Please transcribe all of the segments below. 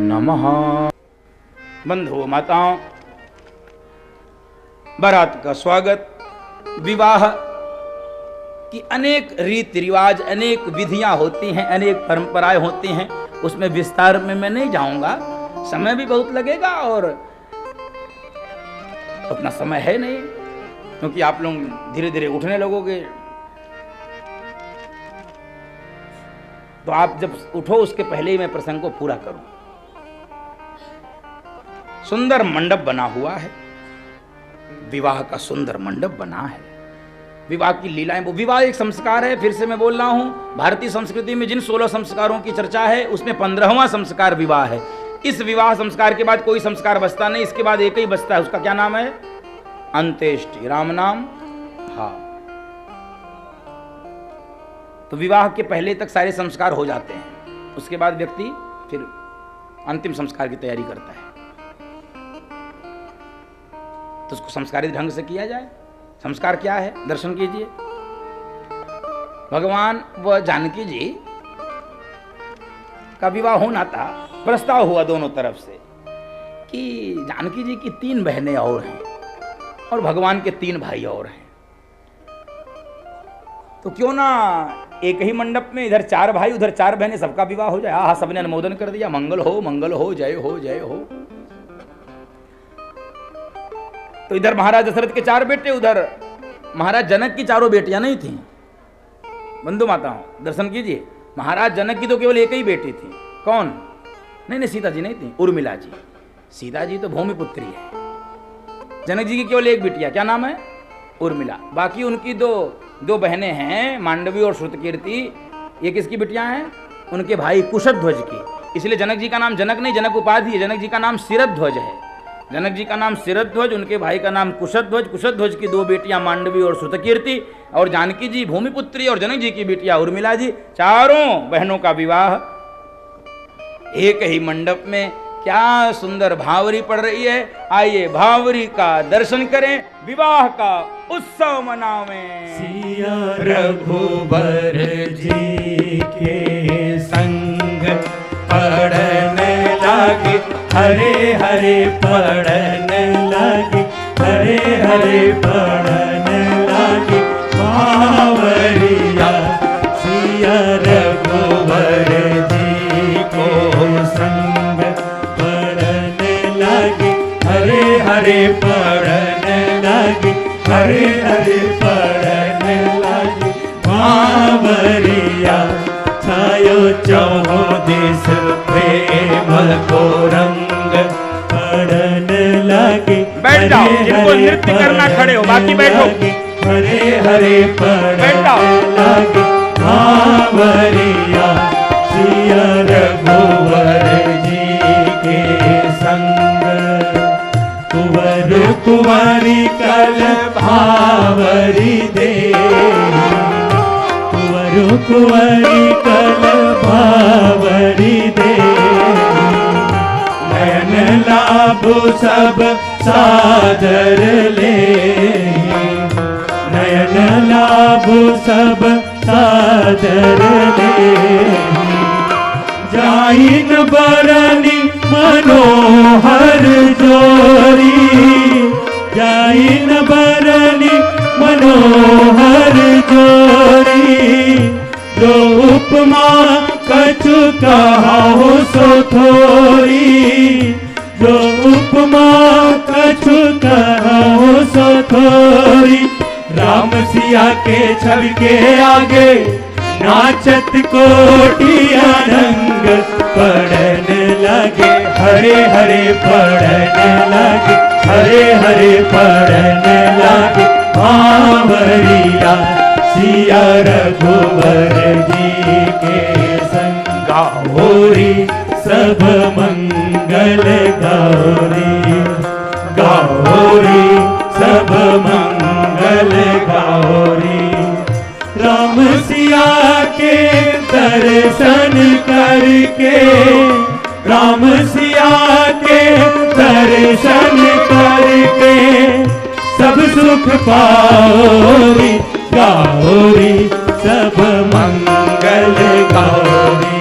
नमः। बंधुओं माताओं, बारात का स्वागत। विवाह की अनेक रीति रिवाज, अनेक विधियां होती हैं, अनेक परंपराएं होती हैं। उसमें विस्तार में मैं नहीं जाऊंगा, समय भी बहुत लगेगा और उतना समय है नहीं, क्योंकि आप लोग धीरे धीरे उठने लगोगे। तो आप जब उठो उसके पहले ही मैं प्रसंग को पूरा करूं। सुंदर मंडप बना हुआ है, विवाह का सुंदर मंडप बना है। विवाह की लीलाएं, वो विवाह एक संस्कार है। फिर से मैं बोल रहा हूं, भारतीय संस्कृति में जिन 16 संस्कारों की चर्चा है उसमें 15वां संस्कार विवाह है। इस विवाह संस्कार के बाद कोई संस्कार बचता नहीं, इसके बाद एक ही बचता है। उसका क्या नाम है? अंत्येष्टि। राम नाम। हाँ, तो विवाह के पहले तक सारे संस्कार हो जाते हैं, उसके बाद व्यक्ति फिर अंतिम संस्कार की तैयारी करता है। तो उसको संस्कारित ढंग से किया जाए। संस्कार क्या है? दर्शन कीजिए। भगवान व जानकी जी का विवाह होना था। प्रस्ताव हुआ दोनों तरफ से कि जानकी जी की 3 बहनें और हैं और भगवान के 3 भाई और हैं, तो क्यों ना एक ही मंडप में इधर 4 भाई उधर 4 बहनें, सबका विवाह हो जाए। हाँ, सबने अनुमोदन कर दिया। मंगल हो, जय हो, जय हो। तो इधर महाराज दशरथ के 4 बेटे, उधर महाराज जनक की 4 बेटियां नहीं थीं। बंधु माताओं, दर्शन कीजिए। महाराज जनक की तो केवल एक ही बेटी थी। कौन? नहीं, सीता जी नहीं थी, उर्मिला जी। सीता जी तो भूमिपुत्री है। जनक जी की केवल एक बिटिया, क्या नाम है? उर्मिला। बाकी उनकी दो बहनें हैं, मांडवी और श्रुतकीर्ति। ये किसकी बिटियां हैं? उनके भाई कुशध्वज की। इसलिए जनक जी का नाम जनक नहीं, जनक उपाधि है। जनक जी का नाम शिरध्वज है। जनक जी का नाम शिरध्वज, उनके भाई का नाम कुशध्वज। कुशध्वज की 2 बेटियां मांडवी और श्रुतकीर्ति, और जानकी जी भूमिपुत्री और जनक जी की बेटियां उर्मिला जी। 4 बहनों का विवाह एक ही मंडप में। क्या सुंदर भावरी पड़ रही है। आइए भावरी का दर्शन करें, विवाह का उत्सव मनावें। सिया रघुबर जी के संग पढ़न लागे, हरे हरे पढ़न लागे, हरे हरे पढ़न लागे। बावरिया सिया रघुबर जी को संग पढ़न लागे, हरे हरे पढ़न लागे, हरे हरे पढ़न लागे। बावरिया छायो चौहो दिस प्रेम को रंग पढ़न लागे। बैठ जाओ, जिनको नृत्य करना खड़े हो, बाकी बैठो। हरे हरे पढ़न लागे। बावरिया सिया रघुवर जी के संग कुंवर कुंवारी कल भावरी दे, कुंवर कुंवारी कल भावरी दे। नयन लाभो सब सादर ले, नयन लाभो सब सादर ले। जाइन बरनी मनोहर जोरी, जाइन बरनी मनोहर जोरी। जो उपमा कछु कहो सो थोरी, जो उपमा कछु कहो सो थोरी। राम सिया के छवि के आगे नाचत कोटिया रंग पढ़न लगे, हरे हरे पढ़न लगे, हरे हरे पढ़न लगे। बावरिया सिया रघुवर जी के संग गौरी सब मंगल गौरी, गौरी सब मंगल गौरी। राम सिया के दर्शन करके, राम सिया के दर्शन करके सब सुख पाओरी। गौरी सब मंगल गौरी,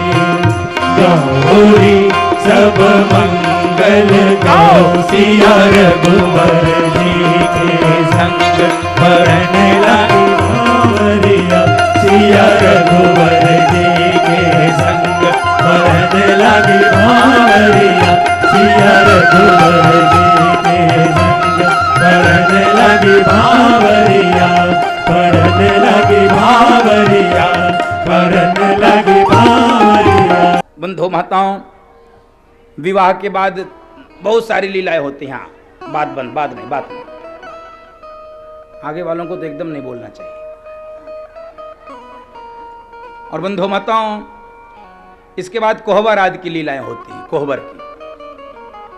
गौरी सब सब मंगल गाओ, सिया रघुवर जी के संग बरन लगी बावरिया, सिया रघुवर जी के संग बरन लगी बावरिया, सिया रघुवर जी के संग बरन लगी बावरिया, बरन लगी बावरिया, बरन लगी बावरिया। बंधु माताओं, विवाह के बाद बहुत सारी लीलाएं होती हैं। बात नहीं। आगे वालों को तो एकदम नहीं बोलना चाहिए। और बंधु माताओं, इसके बाद कोहबर आदि की लीलाएं होती हैं। कोहबर की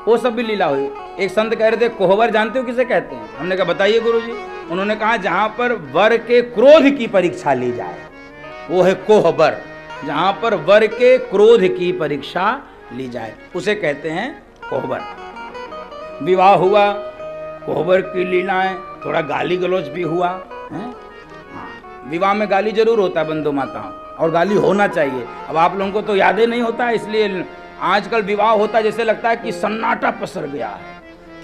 वो सब भी लीला हुई। एक संत कह रहे थे, कोहबर जानते हो किसे कहते हैं? हमने कहा बताइए गुरुजी। उन्होंने कहा जहां पर वर के क्रोध की परीक्षा ली जाए वो है कोहबर। जहां पर वर के क्रोध की परीक्षा ली जाए उसे कहते हैं कोहबर। विवाह हुआ, कोहबर की लीलाएं, थोड़ा गाली गलौज भी हुआ है। विवाह में गाली जरूर होता है बंधु माताओं, और गाली होना चाहिए। अब आप लोगों को तो याद ही नहीं होता, इसलिए आजकल विवाह होता जैसे लगता है कि सन्नाटा पसर गया है।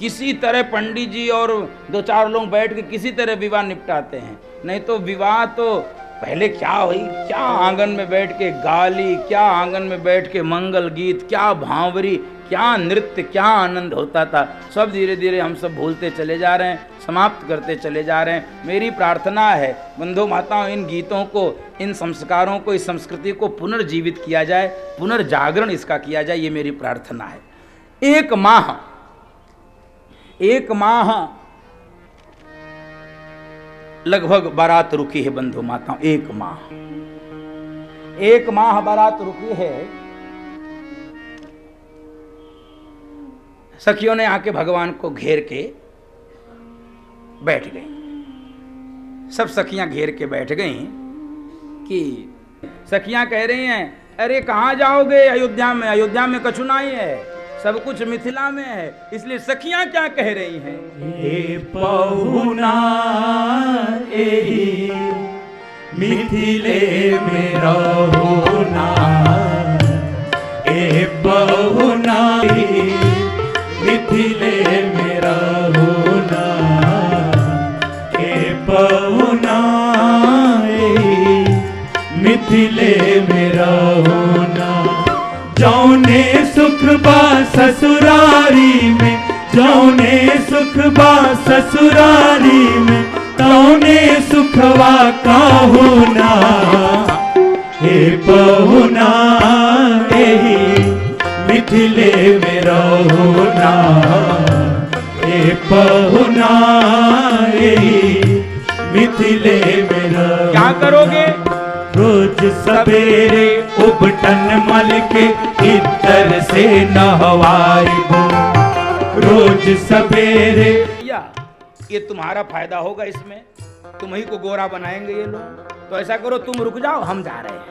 किसी तरह पंडित जी और 2-4 लोग बैठ के किसी तरह विवाह निपटाते हैं। नहीं तो विवाह तो पहले क्या हुई, क्या आंगन में बैठ के गाली, क्या आंगन में बैठ के मंगल गीत, क्या भांवरी, क्या नृत्य, क्या आनंद होता था। सब धीरे धीरे हम सब भूलते चले जा रहे हैं, समाप्त करते चले जा रहे हैं। मेरी प्रार्थना है बंधु माताओं, इन गीतों को, इन संस्कारों को, इस संस्कृति को पुनर्जीवित किया जाए, पुनर्जागरण इसका किया जाए, ये मेरी प्रार्थना है। एक माह लगभग बारात रुकी है बंधु माताओं। एक माह बारात रुकी है। सखियों ने आके भगवान को घेर के बैठ गई। सब सखियां घेर के बैठ गईं कि सखियां कह रही हैं, अरे कहाँ जाओगे? अयोध्या में कछु नहीं है, सब कुछ मिथिला में है। इसलिए सखियां क्या कह रही हैं? ए पहुना एही मिथिले में रहुना, ए पहुना मिथिले में रहुना, ए पहुना मिथिले में रहुना। जौने सुख बा ससुरारी में, जौने सुख बा ससुरारी में, तौने सुखवा काहुना। हे पहुना एही मिथिले में रहुना, हे पहुना एही मिथिले में रहुना। क्या करोगे? रोज सवेरे उबटन मल के इतर से नहवाइबो, रोज सवेरे। ये तुम्हारा फायदा होगा, इसमें तुम ही को गोरा बनाएंगे ये लोग। तो ऐसा करो, तुम रुक जाओ, हम जा रहे हैं,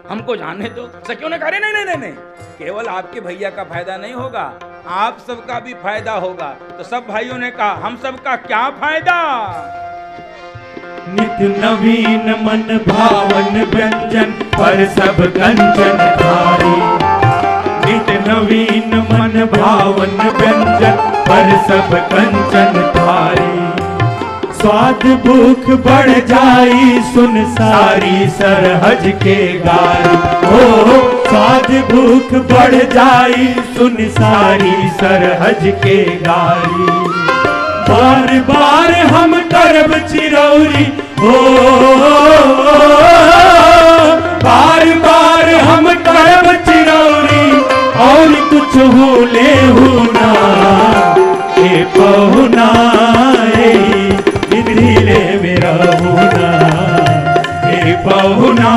हमको जाने दो। सखियों ने कहा नहीं, केवल आपके भैया का फायदा नहीं होगा, आप सबका भी फायदा होगा। तो सब भाइयों ने कहा, हम सबका क्या फायदा? नित नवीन मन भावन व्यंजन पर सब कंचन धारी, नित नवीन मन भावन व्यंजन पर सब कंचन धारी। स्वाद भूख बढ़ जाई सुन सारी सरहज के गारी, हो स्वाद भूख बढ़ जाई सुन सारी सरहज के गारी। बार बार हम करब चिरौरी, हो बार बार हम करब चिरौरी, और कुछ हो ले होना। हे पहुना मिथिले में रहुना, हे पहुना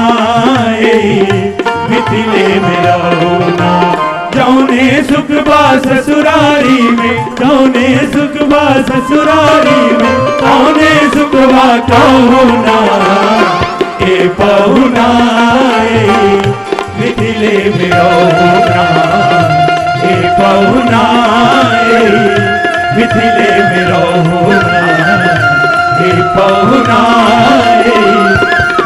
मिथिले में रहुना। जौने सुख बा ससुरारी में, जौने सुख बा ससुरारी में, तौने सुख बा कहुना। ए पहुना मिथिले में रहुना, ए पहुना मिथिले में रहुना, ए पहुना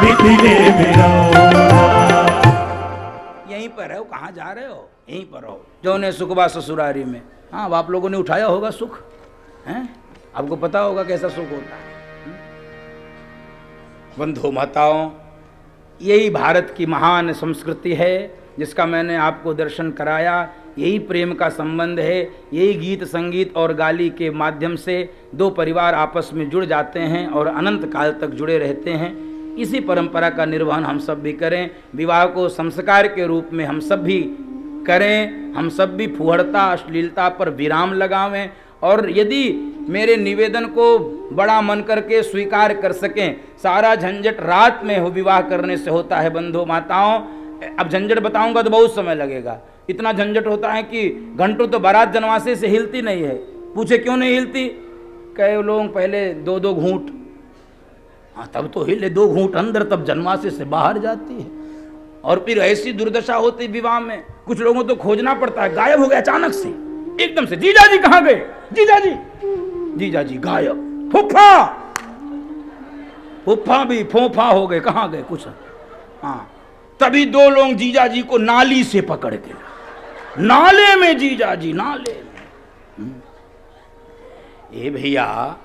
मिथिले में रहुना। यहीं पर है, कहाँ जा रहे हो? यहीं पर रहो, जो ने सुखबा ससुरारी में। हाँ, अब आप लोगों ने उठाया होगा सुख, हैं? आपको पता होगा कैसा सुख होता है। बंधु माताओं, यही भारत की महान संस्कृति है जिसका मैंने आपको दर्शन कराया। यही प्रेम का संबंध है। यही गीत संगीत और गाली के माध्यम से दो परिवार आपस में जुड़ जाते हैं और अनंत काल तक जुड़े रहते हैं। इसी परंपरा का निर्वहन हम सब भी करें। विवाह को संस्कार के रूप में हम सब भी करें। हम सब भी फुहड़ता अश्लीलता पर विराम लगावें और यदि मेरे निवेदन को बड़ा मन करके स्वीकार कर सकें, सारा झंझट रात में हो विवाह करने से होता है बंधु माताओं। अब झंझट बताऊंगा तो बहुत समय लगेगा। इतना झंझट होता है कि घंटों तो बारात जनवासे से हिलती नहीं है। पूछे क्यों नहीं हिलती? कई लोग पहले 2-2 घूंट, हाँ तब तो हिले 2 घूंट अंदर, तब जनवासे से बाहर जाती है। और फिर ऐसी दुर्दशा होती विवाह में, कुछ लोगों तो खोजना पड़ता है। गायब हो गया अचानक से, एकदम से, जीजा जी कहाँ गए? जीजा जी गायब। फुफ्फा भी फोफा हो गए, कहाँ गए कुछ। हाँ, तभी 2 लोग जीजा जी को नाली से पकड़ के, नाले में जीजा जी, नाले में। ये भैया,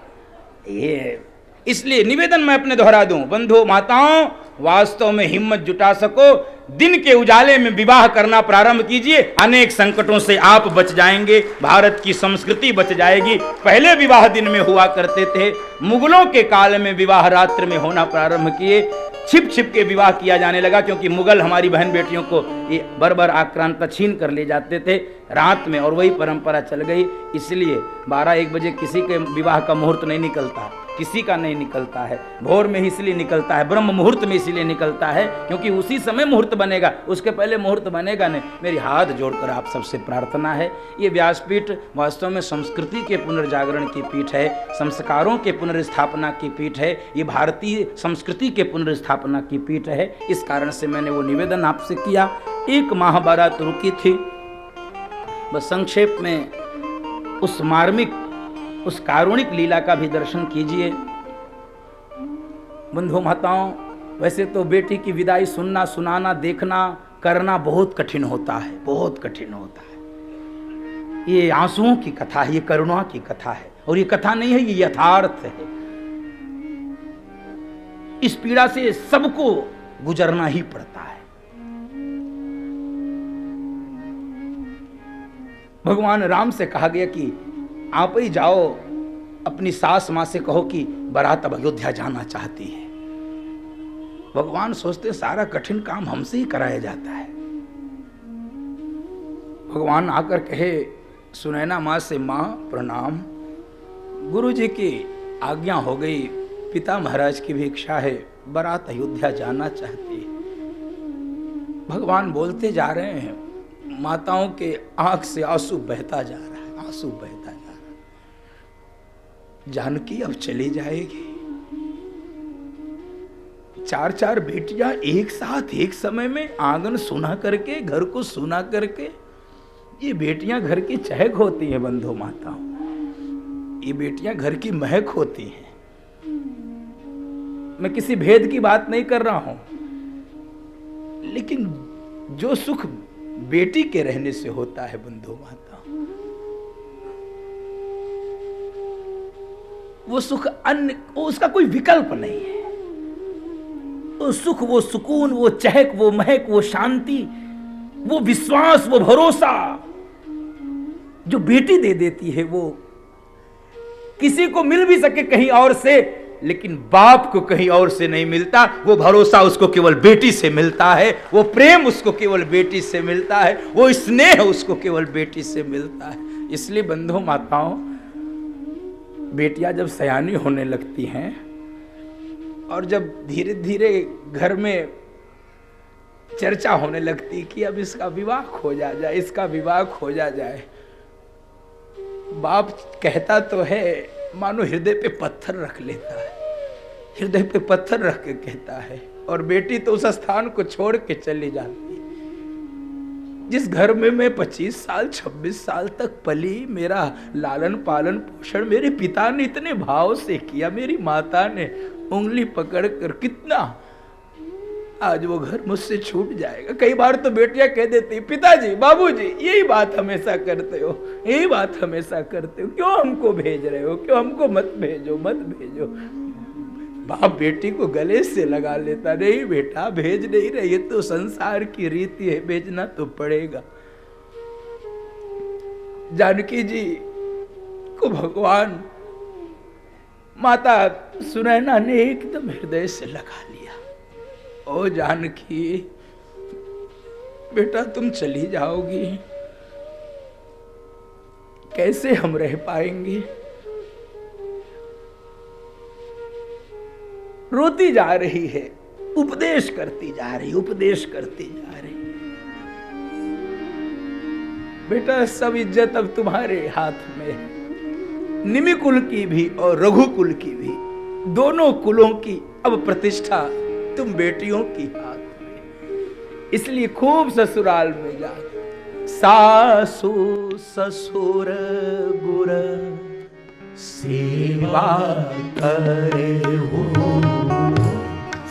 ये इसलिए निवेदन मैं अपने दोहरा दूं, बंधु माताओं, वास्तव में हिम्मत जुटा सको, दिन के उजाले में विवाह करना प्रारंभ कीजिए। अनेक संकटों से आप बच जाएंगे, भारत की संस्कृति बच जाएगी। पहले विवाह दिन में हुआ करते थे, मुगलों के काल में विवाह रात्रि में होना प्रारंभ किए। छिप छिप के विवाह किया जाने लगा क्योंकि मुगल हमारी बहन बेटियों को ये बर्बर आक्रांता छीन कर ले जाते थे रात में, और वही परंपरा चल गई। इसलिए 12-1 बजे किसी के विवाह का मुहूर्त नहीं निकलता, किसी का नहीं निकलता है। भोर में ही इसलिए निकलता है, ब्रह्म मुहूर्त में इसलिए निकलता है क्योंकि उसी समय मुहूर्त बनेगा, उसके पहले मुहूर्त बनेगा नहीं। मेरी हाथ जोड़कर आप सबसे प्रार्थना है, ये व्यासपीठ वास्तव में संस्कृति के पुनर्जागरण की पीठ है, संस्कारों के पुनर्स्थापना की पीठ है, ये भारतीय संस्कृति के पुनर्स्थापना की पीठ है। इस कारण से मैंने वो निवेदन आपसे किया। एक महाभारत रुकी थी, बस संक्षेप में उस मार्मिक, उस कारुणिक लीला का भी दर्शन कीजिए। बंधु माताओं, वैसे तो बेटी की विदाई सुनना, सुनाना, देखना, करना बहुत कठिन होता है, बहुत कठिन होता है। ये आंसुओं की कथा है, ये करुणा की कथा है, और ये कथा नहीं है, ये यथार्थ है। इस पीड़ा से सबको गुजरना ही पड़ता है। भगवान राम से कहा गया कि आप ही जाओ, अपनी सास मां से कहो कि बारात अब अयोध्या जाना चाहती है। भगवान सोचते सारा कठिन काम हमसे ही कराया जाता है। भगवान आकर कहे सुनैना मां से, मां प्रणाम, गुरु जी की आज्ञा हो गई, पिता महाराज की भी इच्छा है, बारात अयोध्या जाना चाहती है। भगवान बोलते जा रहे हैं, माताओं के आंख से आंसू बहता जा रहा है, आंसू बहता जा रहा है। जानकी अब चली जाएगी। 4-4 बेटियां एक साथ एक समय में आंगन सुना करके, घर को सुना करके, ये बेटियां घर की चहक होती हैं बंधु माताओं, ये बेटियां घर की महक होती हैं। मैं किसी भेद की बात नहीं कर रहा हूं, लेकिन जो सुख बेटी के रहने से होता है बंधु माता, वो सुख अन्य, उसका कोई विकल्प नहीं है। वो सुख, वो सुकून, वो चहक, वो महक, वो शांति, वो विश्वास, वो भरोसा जो बेटी दे देती है, वो किसी को मिल भी सके कहीं और से, लेकिन बाप को कहीं और से नहीं मिलता। वो भरोसा उसको केवल बेटी से मिलता है, वो प्रेम उसको केवल बेटी से मिलता है, वो स्नेह उसको केवल बेटी से मिलता है। इसलिए बंधु माताओं, बेटियां जब सयानी होने लगती हैं और जब धीरे धीरे घर में चर्चा होने लगती कि अब इसका विवाह खोजा जाए, इसका विवाह खोजा जाए, बाप कहता तो है, मानो हृदय पे पत्थर रख लेता है, हृदय पे पत्थर रख के कहता है, और बेटी तो उस स्थान को छोड़ के चली जाती। जिस घर में मैं 25 साल 26 साल तक पली, मेरा लालन पालन पोषण मेरे पिता ने इतने भाव से किया, मेरी माता ने उंगली पकड़ कर कितना आज वो घर मुझसे छूट जाएगा। कई बार तो बेटियां कह देती, पिताजी बाबूजी यही बात हमेशा करते हो, यही बात हमेशा करते हो, क्यों हमको भेज रहे हो, क्यों हमको मत भेजो, मत भेजो। बाप बेटी को गले से लगा लेता, नहीं बेटा भेज नहीं रहे, ये तो संसार की रीति है, भेजना तो पड़ेगा। जानकी जी को भगवान माता सुनैना ने एकदम हृदय से लगा लिया। ओ जानकी बेटा तुम चली जाओगी, कैसे हम रह पाएंगे। रोती जा रही है, उपदेश करती जा रही, उपदेश करती जा रही। बेटा सब इज्जत अब तुम्हारे हाथ में है, निमि कुल की भी और रघुकुल की भी, दोनों कुलों की अब प्रतिष्ठा तुम बेटियों की हाथ में। इसलिए खूब ससुराल में जा, सासु ससुर गुर सेवा करे हो,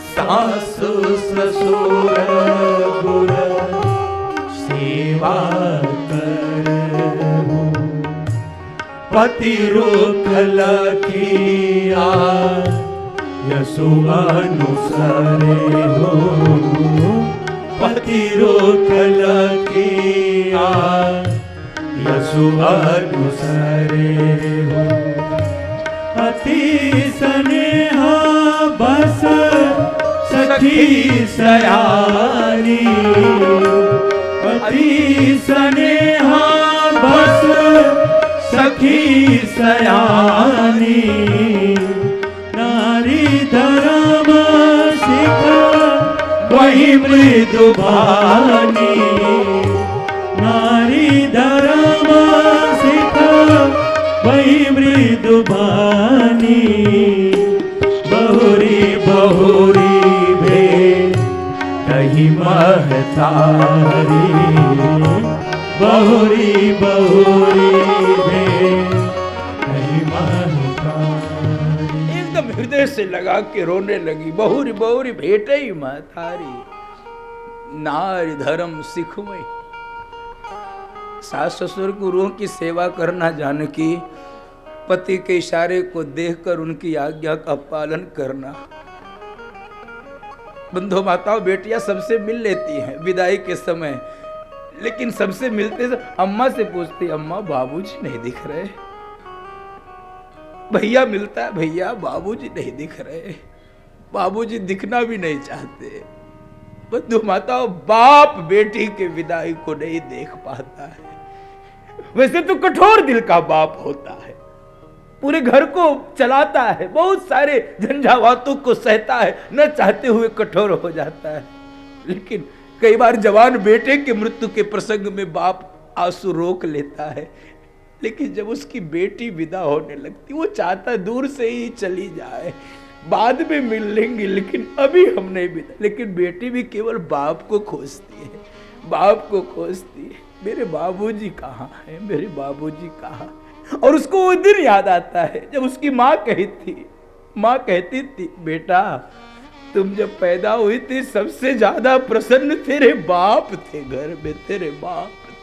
सासु ससुर गुर सेवा करे हो, पति रोक लखिया यसु अनुसरे हो, पति रोक लखिया यसु अनुसरे हो, अति स्नेहा बस सखी सयानी, अति स्नेहा बस सखी सयानी, नारी धर्म सिखा वही मृदु भानी, नारी धर्म सिखा वही मृदु भानी, बहुरी बहुरी भेद कही महतारी, बहुरी बहुरी भेद कही महतारी। एकदम हृदय से लगा के रोने लगी। बहुरी बहुरी भेटे ही महतारी, नारी धर्म सिखमई। सास ससुर गुरुओं की सेवा करना जानकी, पति के इशारे को देखकर उनकी आज्ञा का पालन करना। बंधु माताओं बेटियां सबसे मिल लेती हैं विदाई के समय, लेकिन सबसे मिलते अम्मा से पूछती, अम्मा बाबूजी नहीं दिख रहे। भैया मिलता है, भैया बाबूजी नहीं दिख रहे, बाबूजी दिखना भी नहीं चाहते। बंधु माताओं बाप बेटी के विदाई को नहीं देख पाता है। वैसे तो कठोर दिल का बाप होता है, पूरे घर को चलाता है, बहुत सारे झंझावातों को सहता है, न चाहते हुए कठोर हो जाता है। लेकिन कई बार जवान बेटे के मृत्यु के प्रसंग में बाप आंसू रोक लेता है, लेकिन जब उसकी बेटी विदा होने लगती, वो चाहता दूर से ही चली जाए, बाद में मिल लेंगे, लेकिन अभी हम नहीं विदा। लेकिन बेटी भी केवल बाप को खोजती है, बाप को खोजती है, मेरे बाबूजी कहाँ हैं, मेरे बाबूजी कहाँ। और उसको वो दिन याद आता है जब उसकी माँ कहती थी, बेटा तुम जब पैदा हुई थी सबसे ज्यादा प्रसन्न तेरे बाप थे घर में, तेरे बाप थे,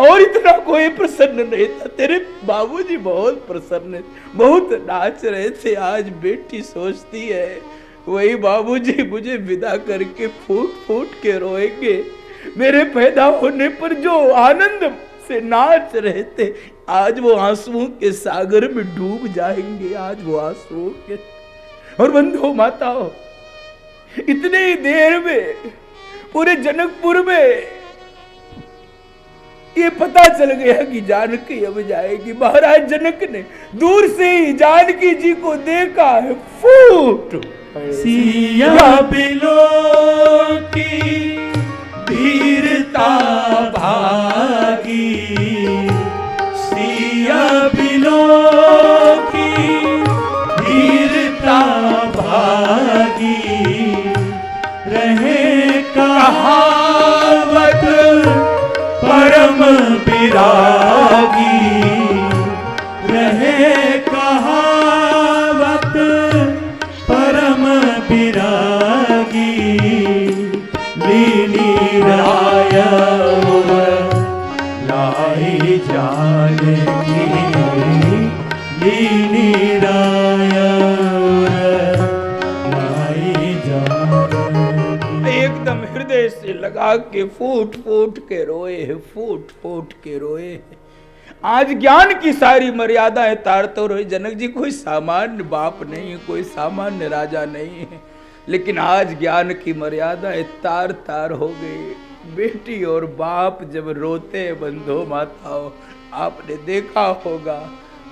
और इतना कोई प्रसन्न नहीं था। तेरे बाबूजी बहुत प्रसन्न, बहुत नाच रहे थे। आज बेटी सोचती है वही बाबूजी मुझे विदा करके फूट फूट के रोएंगे। मेरे पैदा होने पर जो आनंद से नाच रहे थे, आज वो आंसुओं के सागर में डूब जाएंगे, आज वो आंसुओं के। और बंधुओं माताओं, इतने ही देर में पूरे जनकपुर में ये पता चल गया कि जानकी अब जाएगी। महाराज जनक ने दूर से ही जानकी जी को देखा है, फूट सिया बिलो की वीरता भागी, सिया बिलो की वीरता भागी, रहे कहावत परम विरागी, रहे कहावत परम विरागी, माई जानकी लीनी राया माई जानकी। एकदम हृदय से लगा के फूट फूट के रोए है, फूट फूट के रोए है। आज ज्ञान की सारी मर्यादाएं तारते रहे। जनक जी कोई सामान्य बाप नहीं, कोई सामान्य राजा नहीं है, लेकिन आज ज्ञान की मर्यादाएं तार तार हो गई। बेटी और बाप जब रोते हैं बंधो माताओं, आपने देखा होगा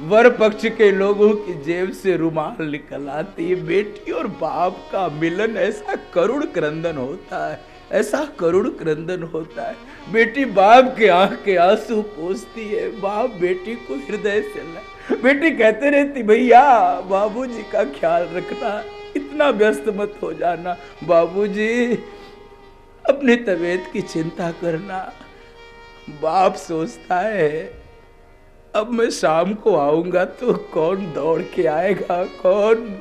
वर पक्ष के लोगों की जेब से रुमाल निकल आती है। बेटी और बाप का मिलन ऐसा करुण क्रंदन होता है, ऐसा करुण क्रंदन होता है। बेटी बाप के आंख के आंसू पोंछती है, बाप बेटी को हृदय से बेटी कहते रहती भैया बाबूजी का ख्याल रखना, इतना व्यस्त मत हो जाना, बाबूजी अपनी तबीयत की चिंता करना। बाप सोचता है अब मैं शाम को आऊंगा तो कौन दौड़ के आएगा, कौन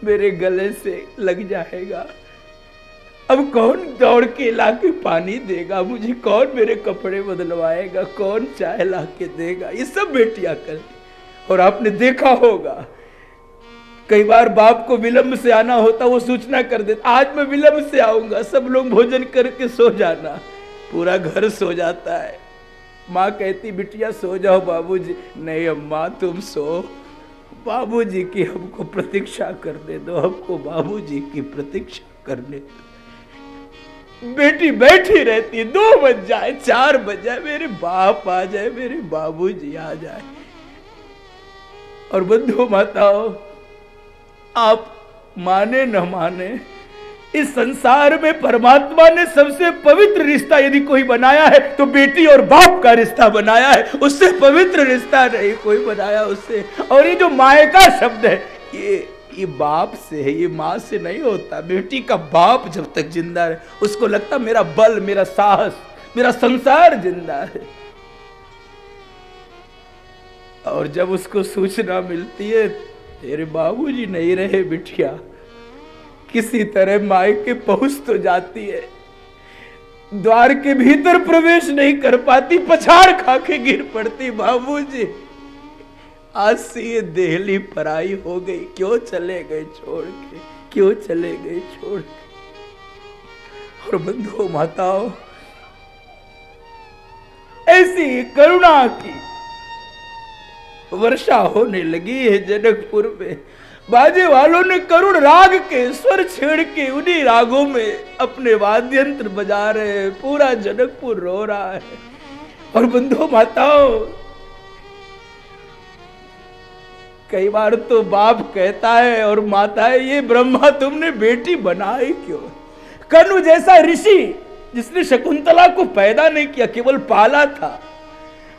मेरे गले से लग जाएगा, अब कौन दौड़ के ला के पानी देगा मुझे, कौन मेरे कपड़े बदलवाएगा, कौन चाय ला के देगा। ये सब बेटियां करती। और आपने देखा होगा कई बार बाप को विलंब से आना होता, वो सूचना कर देता आज मैं विलंब से आऊंगा, सब लोग भोजन करके सो जाना। पूरा घर सो जाता है। माँ कहती बिटिया सो जाओ बाबूजी, नहीं अम्मा तुम सो, बाबूजी की हमको प्रतीक्षा करने दो, हमको बाबूजी की प्रतीक्षा करने दो। बेटी बैठी रहती, 2 बज जाए 4 बज जाए, मेरे बाप आ जाए, मेरे बाबूजी आ जाए। और बंधु माताओं, आप माने न माने, इस संसार में परमात्मा ने सबसे पवित्र रिश्ता यदि कोई बनाया है तो बेटी और बाप का रिश्ता बनाया है। उससे पवित्र रिश्ता नहीं कोई बनाया उससे। और ये जो मायका शब्द है ये बाप से है, ये माँ से नहीं होता। बेटी का बाप जब तक जिंदा है उसको लगता मेरा बल, मेरा साहस, मेरा संसार जिंदा है। और जब उसको सूचना मिलती है तेरे बाबूजी नहीं रहे बिटिया, किसी तरह मायके पहुंच तो जाती है, द्वार के भीतर प्रवेश नहीं कर पाती, पछाड़ खा के गिर पड़ती। बाबूजी आज से ये देहली पराई हो गई, क्यों चले गए छोड़ के, क्यों चले गए छोड़ के। और बंधुओं माताओं, ऐसी करुणा की वर्षा होने लगी है जनकपुर में। बाजे वालों ने करुण राग के स्वर छेड़ के उन्हीं रागों में अपने वाद्य यंत्र बजा रहे हैं। पूरा जनकपुर रो रहा है। और बंधुओं माताओं, कई बार तो बाप कहता है और माताएं, ये ब्रह्मा तुमने बेटी बनाई क्यों? कनु जैसा ऋषि जिसने शकुंतला को पैदा नहीं किया, केवल पाला था,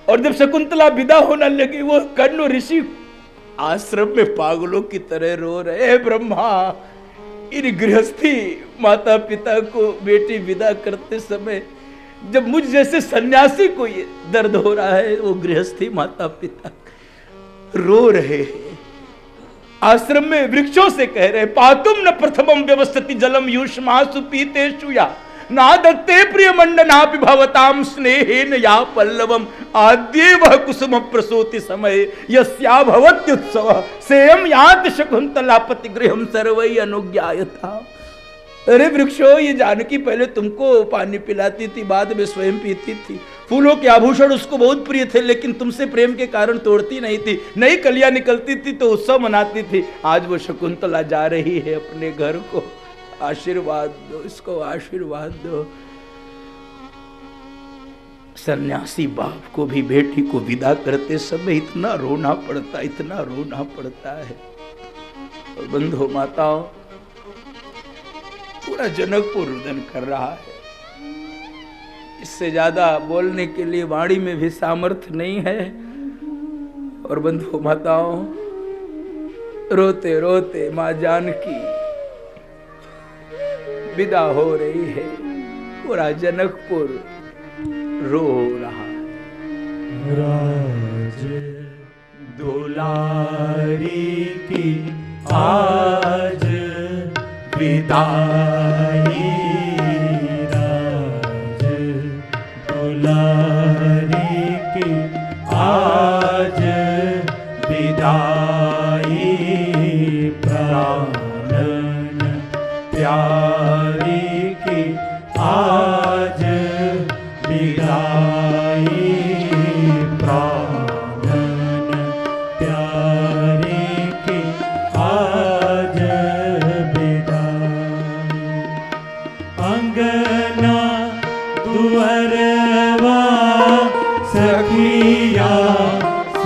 और जब शकुंतला विदा होने लगी वो कनु ऋषि आश्रम में पागलों की तरह रो रहे हैं। ब्रह्मा, इन गृहस्थी माता पिता को बेटी विदा करते समय जब मुझ जैसे सन्यासी को ये दर्द हो रहा है, वो गृहस्थी माता पिता रो रहे हैं। आश्रम में वृक्षों से कह रहे, पातुम न प्रथमम व्यवस्थिति जलम युष्मासु पीतेषु या नादत्ते प्रिय मंडना भवताम स्नेहेन या पल्लवम आद्येव कुसुम प्रसूति समय यस्या भवत्युत्सव सेयम यात शकुंतला पतिगृहम सर्वै अनुज्ञायता। अरे वृक्षो, ये जानकी पहले तुमको पानी पिलाती थी, बाद में स्वयं पीती थी। फूलों के आभूषण उसको बहुत प्रिय थे, लेकिन तुमसे प्रेम के कारण तोड़ती नहीं थी। नई कलियां निकलती थी तो उत्सव मनाती थी। आज वो शकुंतला जा रही है अपने घर को, आशीर्वाद दो, इसको आशीर्वाद दो। सन्यासी बाप को भी बेटी को विदा करते समय इतना रोना पड़ता, इतना रोना पड़ता है। और बंधु माताओं, पूरा जनकपुर रुदन कर रहा है। इससे ज्यादा बोलने के लिए वाणी में भी सामर्थ्य नहीं है। और बंधु माताओं, रोते रोते मां जानकी विदा हो रही है। पूरा जनकपुर रो रहा है। राज दुलारी की आज विदाई, राज दुलारी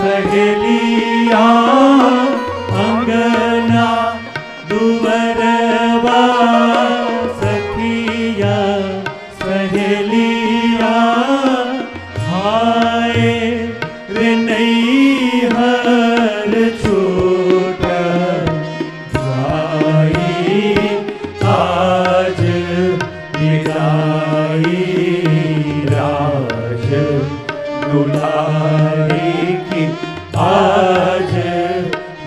सहेलिया अंगना दुवरवा सखिया सहेलिया हाय रे नैहर छूट जाई आज विदाई राज दुलारी की आज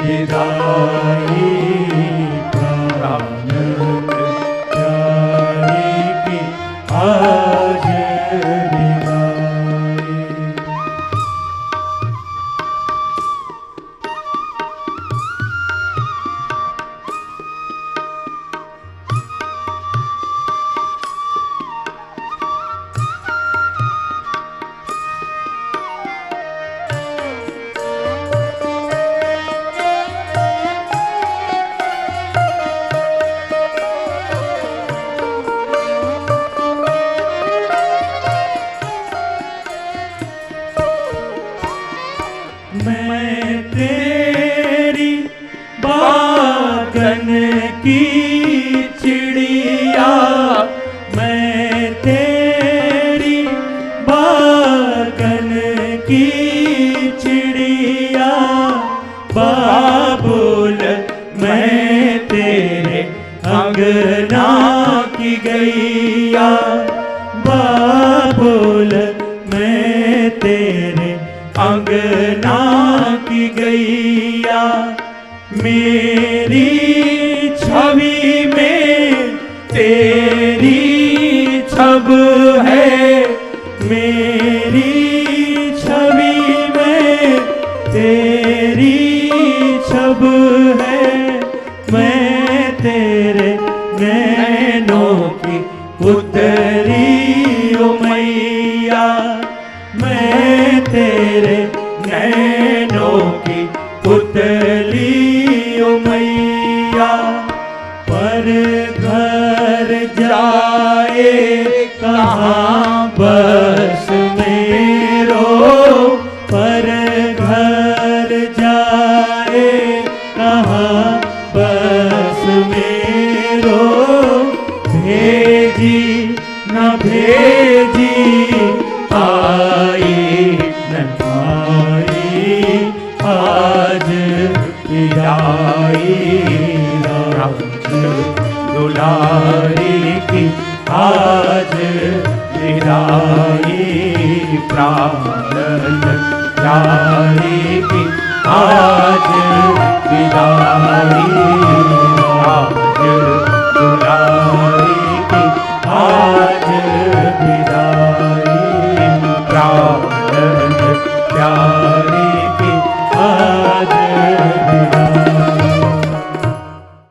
विदाई प्राण प्यारी की आज विदाई। मैं तेरी बागन की चिड़िया मैं तेरी बागन की चिड़िया बाबुल मैं तेरे अंगना की गैया बाबुल मैं तेरे अंगना की गैया मेरी छवि में तेरी छब है मेरी छवि में तेरी छब है मैं तेरे नैनों की पुतरी ओ मैया मैं तेरे नैनों की पुतली ओ मैया पर घर जाए कहाँ बस मेरो पर घर जाए कहाँ बस मेरो भेजी न भेजी आई न आई आज विदाई राज दुलारी की आज विदाई प्राण प्यारी की आज विदाई राज दुलारी की आज विदाई प्राण प्यारी की आज